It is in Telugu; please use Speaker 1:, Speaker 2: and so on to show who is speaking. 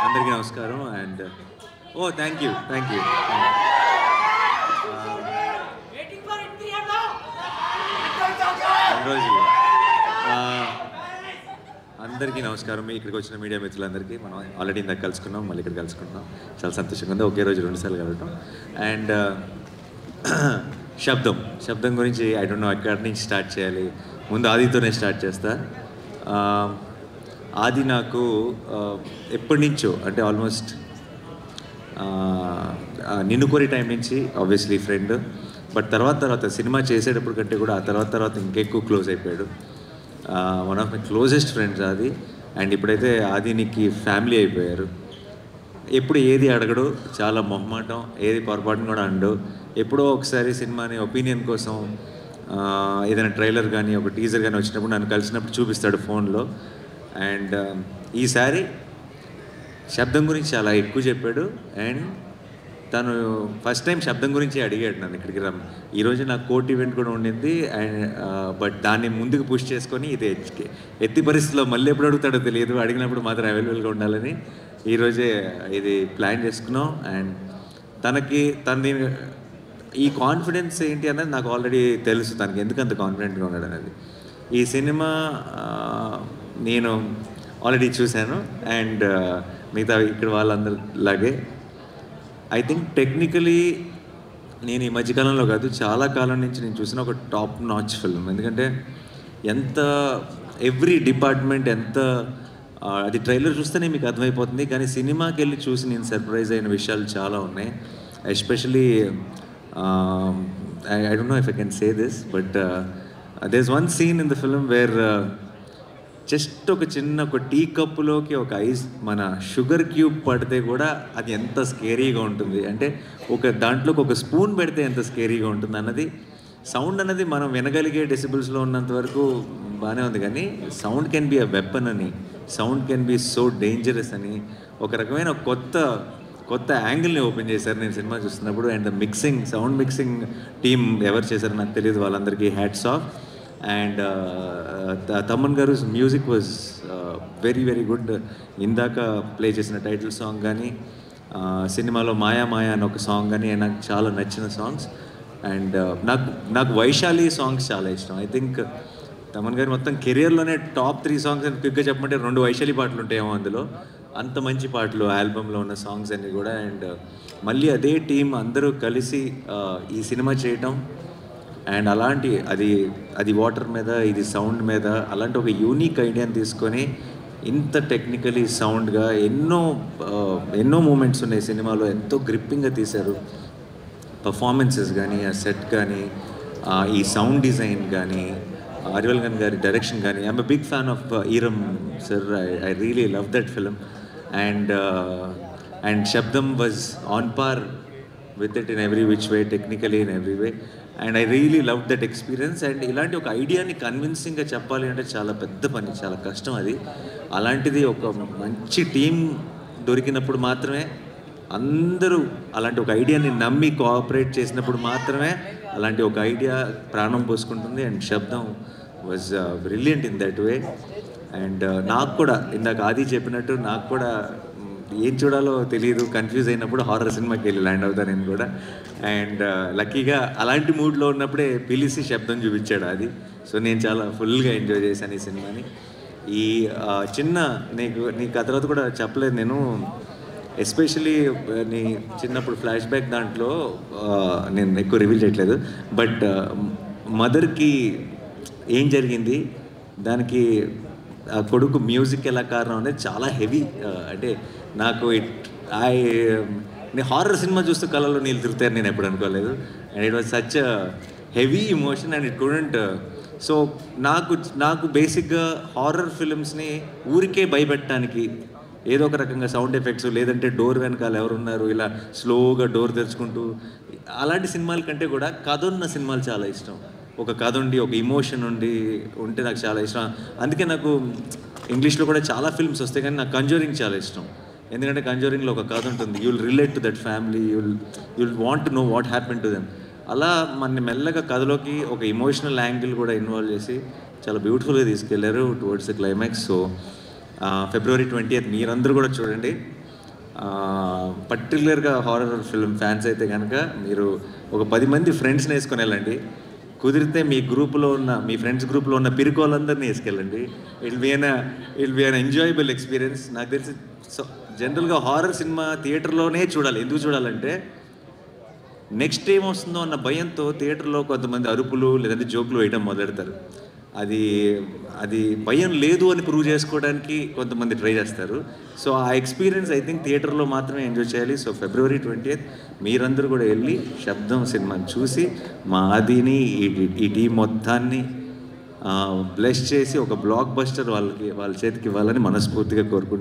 Speaker 1: అందరికీ నమస్కారం అండ్ థ్యాంక్ యూ రోజులు అందరికీ నమస్కారం. ఇక్కడికి వచ్చిన మీడియా మిత్రులందరికీ మనం ఆల్రెడీ ఇందాక కలుసుకున్నాం, మళ్ళీ ఇక్కడ కలుసుకుంటున్నాం. చాలా సంతోషంగా ఉంది, ఒకే రోజు 2 సార్లు కలవటం. అండ్ శబ్దం గురించి ఐ డోంట్ నో ఎక్కడి నుంచి స్టార్ట్ చేయాలి. ముందు ఆదితోనే స్టార్ట్ చేస్తా. ఆది నాకు ఎప్పటి నుంచో అంటే ఆల్మోస్ట్ నిన్ను కోరి టైం నుంచి ఆబ్వియస్లీ ఫ్రెండ్. బట్ తర్వాత సినిమా చేసేటప్పుడు కంటే కూడా ఆ తర్వాత ఇంకెక్కువ క్లోజ్ అయిపోయాడు. One of my closest friends ఆది. అండ్ ఇప్పుడైతే ఆదినికి ఫ్యామిలీ అయిపోయారు. ఎప్పుడు ఏది అడగడు, చాలా మొహమాటం, ఏది పొరపాటును కూడా అండు. ఎప్పుడో ఒకసారి సినిమాని ఒపీనియన్ కోసం ఏదైనా ట్రైలర్ కానీ ఒక టీజర్ కానీ వచ్చినప్పుడు నన్ను కలిసినప్పుడు చూపిస్తాడు ఫోన్లో. అండ్ ఈసారి శబ్దం గురించి చాలా ఎక్కువ చెప్పాడు. అండ్ తను ఫస్ట్ టైం శబ్దం గురించి అడిగాడు నన్ను ఇక్కడికి రమ్మ. ఈరోజు నాకు కోర్ట్ ఈవెంట్ కూడా ఉండింది. అండ్ బట్ దాన్ని ముందుకు పుష్ చేసుకొని ఇది ఎత్తి పరిస్థితిలో మళ్ళీ ఎప్పుడు అడుగుతాడో తెలియదు, అడిగినప్పుడు మాత్రం అవైలబుల్గా ఉండాలని ఈరోజే ఇది ప్లాన్ చేసుకున్నాం. అండ్ తనది ఈ కాన్ఫిడెన్స్ ఏంటి అనేది నాకు ఆల్రెడీ తెలుసు, తనకి ఎందుకు అంత కాన్ఫిడెంట్గా ఉన్నాడు అనేది. ఈ సినిమా నేను ఆల్రెడీ చూశాను. అండ్ మిగతా ఇక్కడ వాళ్ళందరిలాగే ఐ థింక్ టెక్నికలీ నేను ఈ మధ్యకాలంలో కాదు, చాలా కాలం నుంచి నేను చూసిన ఒక టాప్ నాచ్ ఫిల్మ్. ఎందుకంటే ఎవ్రీ డిపార్ట్మెంట్ అది ట్రైలర్ చూస్తేనే మీకు అర్థమైపోతుంది. కానీ సినిమాకి వెళ్ళి చూసి నేను సర్ప్రైజ్ అయిన విషయాలు చాలా ఉన్నాయి. Especially I don't know if I can say this, but there's one scene in the film where just ఒక టీ కప్పులోకి ఒక మన షుగర్ క్యూబ్ పడితే కూడా అది ఎంత స్కేరీగా ఉంటుంది అంటే దాంట్లోకి ఒక స్పూన్ పెడితే ఎంత స్కేరీగా ఉంటుంది అన్నది. సౌండ్ అనేది మనం వినగలిగే డెసిబుల్స్లో ఉన్నంత వరకు బాగానే ఉంది, కానీ sound can be a weapon అని, sound can be so dangerous అని ఒక రకమైన కొత్త యాంగిల్ని ఓపెన్ చేశారు నేను సినిమా చూస్తున్నప్పుడు. అండ్ సౌండ్ మిక్సింగ్ టీమ్ ఎవరు చేశారో నాకు తెలియదు, వాళ్ళందరికీ హ్యాట్స్ ఆఫ్. అండ్ తమన్ గారు music was very very good. ఇందాక ప్లే చేసిన టైటిల్ సాంగ్ కానీ సినిమాలో మాయా మాయా అని ఒక సాంగ్ కానీ నాకు చాలా నచ్చిన సాంగ్స్. అండ్ నాకు వైశాలి సాంగ్స్ చాలా ఇష్టం. ఐ థింక్ తమన్ గారు మొత్తం కెరియర్లోనే టాప్ 3 సాంగ్స్ అని క్విక్గా చెప్పమంటే 2 వైశాలి పాటలు ఉంటాయేమో అందులో. అంత మంచి పాటలు ఆల్బంలో ఉన్న సాంగ్స్ అన్నీ కూడా. అండ్ మళ్ళీ అదే టీం అందరూ కలిసి ఈ సినిమా చేయటం అండ్ అది వాటర్ మీద, ఇది సౌండ్ మీద, అలాంటి ఒక యూనిక్ ఐడియాని తీసుకొని ఇంత టెక్నికలీ సౌండ్గా ఎన్నో మూమెంట్స్ ఉన్నాయి సినిమాలో, ఎంతో గ్రిప్పింగ్గా తీశారు. పర్ఫార్మెన్సెస్ కానీ, ఆ సెట్ కానీ, ఈ సౌండ్ డిజైన్ కానీ, అరివల్గన్ గారి డైరెక్షన్ కానీ. I'm a big fan of Eeram sir. I really love that film. And Sabdham was on par with it in every which way, technically in every way. And I really loved that experience. And ఇలాంటి ఒక ఐడియాని కన్విన్సింగ్గా చెప్పాలి అంటే చాలా పెద్ద పని, చాలా కష్టం అది. అలాంటిది ఒక మంచి టీం దొరికినప్పుడు మాత్రమే, అందరూ అలాంటి ఒక ఐడియాని నమ్మి కోఆపరేట్ చేసినప్పుడు మాత్రమే అలాంటి ఒక ఐడియా ప్రాణం పోసుకుంటుంది. And Sabdham was brilliant in that way. And నాకు కూడా ఇందాక ఆది చెప్పినట్టు నాకు కూడా ఏం చూడాలో తెలియదు, కన్ఫ్యూజ్ అయినప్పుడు హారర్ సినిమాకి వెళ్ళి ల్యాండ్ అవుతాను నేను కూడా. అండ్ లక్కీగా అలాంటి మూడ్లో ఉన్నప్పుడే పిలిచి శబ్దం చూపించాడు అది. సో నేను చాలా ఫుల్గా ఎంజాయ్ చేశాను ఈ సినిమాని. ఈ నీకు ఆ తర్వాత కూడా చెప్పలేదు నేను, ఎస్పెషలీ నీ చిన్నప్పుడు ఫ్లాష్ బ్యాక్ దాంట్లో నేను ఎక్కువ రివీల్ చేయట్లేదు. బట్ మదర్కి ఏం జరిగింది, దానికి ఆ కొడుకు మ్యూజిక్ ఎలా కారణం అనేది చాలా హెవీ. అంటే నాకు నేను హారర్ సినిమా చూస్తూ కళలో నీళ్ళు తిరుగుతాయని నేను ఎప్పుడు అనుకోలేదు. And it was such heavy emotion and it couldn't. So నాకు బేసిక్గా హారర్ ఫిలిమ్స్ని ఊరికే భయపెట్టడానికి ఏదో ఒక రకంగా సౌండ్ ఎఫెక్ట్స్, లేదంటే డోర్ వెనకాల ఎవరున్నారు ఇలా స్లోగా డోర్ తెరుచుకుంటూ, అలాంటి సినిమాల కంటే కూడా కథ ఉన్న సినిమాలు చాలా ఇష్టం. ఒక కథ ఉండి ఒక ఇమోషన్ ఉంటే నాకు చాలా ఇష్టం. అందుకే నాకు ఇంగ్లీష్లో కూడా చాలా ఫిల్మ్స్ వస్తాయి, కానీ నాకు కంజూరింగ్ చాలా ఇష్టం. ఎందుకంటే కంజూరింగ్లో ఒక కథ ఉంటుంది, you will relate to that family, you will want to know what happen to them. అలా మన మెల్లగా కథలోకి ఒక ఇమోషనల్ యాంగిల్ కూడా ఇన్వాల్వ్ చేసి చాలా బ్యూటిఫుల్గా తీసుకెళ్లారు towards the climax. So February 20th మీరందరూ కూడా చూడండి. పర్టికులర్గా హారర్ ఫిల్మ్ ఫ్యాన్స్ అయితే కనుక మీరు ఒక 10 మంది ఫ్రెండ్స్ని వేసుకొని వెళ్ళండి. కుదిరితే మీ ఫ్రెండ్స్ గ్రూప్లో ఉన్న పిరుకోళ్ళందరినీ వేసుకెళ్ళండి. It be an enjoyable experience. నాకు తెలిసి సో జనరల్గా హారర్ సినిమా థియేటర్లోనే చూడాలి. ఎందుకు చూడాలంటే నెక్స్ట్ ఏం వస్తుందో అన్న భయంతో థియేటర్లో కొంతమంది అరుపులు లేదంటే జోకులు వేయడం మొదలెడతారు. అది భయం లేదు అని ప్రూవ్ చేసుకోవడానికి కొంతమంది ట్రై చేస్తారు. సో ఆ ఎక్స్పీరియన్స్ ఐ థింక్ థియేటర్లో మాత్రమే ఎంజాయ్ చేయాలి. సో February 20th మీరందరూ కూడా వెళ్ళి శబ్దం సినిమాని చూసి మా ఆదిని ఈ టీం మొత్తాన్ని బ్లెస్ చేసి ఒక బ్లాక్ బస్టర్ వాళ్ళ చేతికి ఇవ్వాలని మనస్ఫూర్తిగా కోరుకుంటున్నాను.